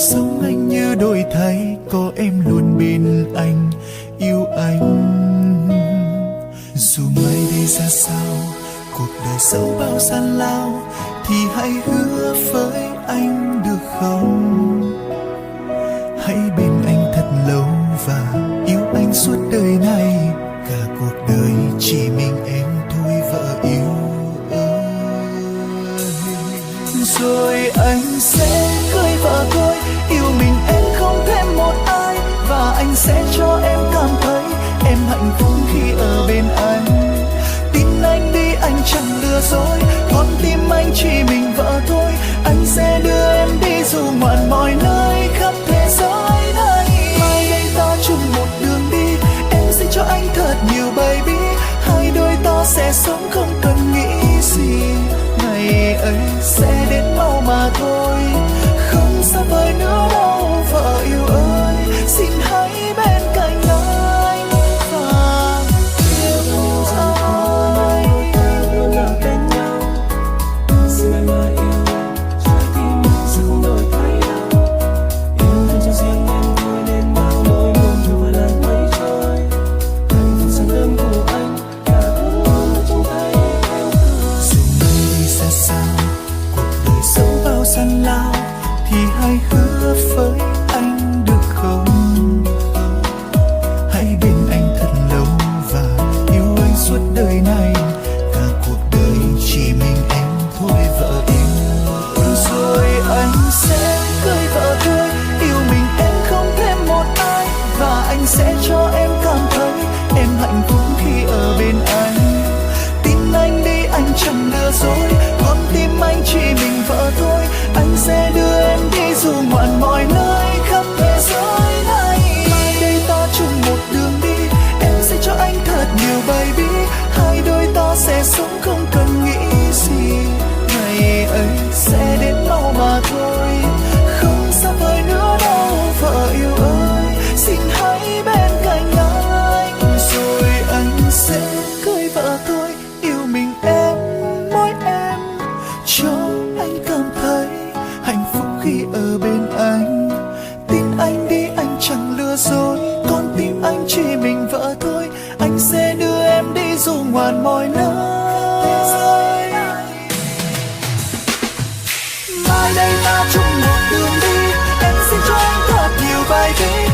sống anh như đổi thay, có em luôn bên anh, yêu anh. Dù mai đây ra sao, cuộc đời dẫu bao gian lao, thì hãy hứa với anh được không? Hãy bên anh thật lâu và yêu anh suốt đời này. Cả cuộc đời chỉ mình em thôi vợ yêu ơi. Rồi anh sẽ cưới vợ tôi, yêu mình em không thêm một ai. Và anh sẽ cho em cảm thấy em hạnh phúc khi ở bên anh. Tin anh đi, anh chẳng lừa dối, con tim anh chỉ mình vợ thôi. Anh sẽ đưa em đi dù ngoạn mọi nơi khắp thế giới này. Mai đây ta chung một đường đi, em sẽ cho anh thật nhiều baby. Hai đôi ta sẽ sống không cần nghĩ gì, ngày ấy sẽ đến mau mà thôi. Không xa vời nữa đâu vợ yêu ơi, xin hãy bên cạnh anh và yêu anh. Luôn ở bên nhau, xin em mà yêu em, trái tim mình dừng đổi thay nhau. Yêu em cho riêng em thôi nên bao nỗi buồn vừa lần mấy trôi. Hạnh phúc sáng đêm của anh, cả cuốn ở trong tay em cười. Dù mai đi xa xa, cuộc đời dẫu bao gian lao, thì hãy hứa với anh được không? Hãy bên anh thật lâu và yêu anh suốt đời này. Cả cuộc đời chỉ mình em thôi vợ yêu. Rồi anh sẽ cưới vợ tôi, yêu mình em không thêm một ai. Và anh sẽ cho em cảm thấy em hạnh phúc khi ở bên anh. Tin anh đi, anh chẳng lừa dối, con tim anh chỉ mình vợ thôi. Anh sẽ đưa em đi dù ngoạn mọi nơi khắp thế giới này. Mai đây ta chung một đường đi, em sẽ cho anh thật nhiều baby. Hai đôi ta sẽ sống không cần nghĩ gì, ngày ấy sẽ đến mau mà thôi. Không xa vời nữa đâu vợ yêu ơi, xin hãy bên cạnh anh. Rồi anh sẽ cưới vợ tôi, yêu mình em, mỗi em, cho anh cảm thấy hạnh phúc khi ở bên anh. Tin anh đi, anh chẳng lừa dối, con tim anh chỉ mình vợ thôi. Anh sẽ đưa em đi dù ngoạn mọi nơi. Mai đây ta chung một đường đi, em xin cho anh thật nhiều baby.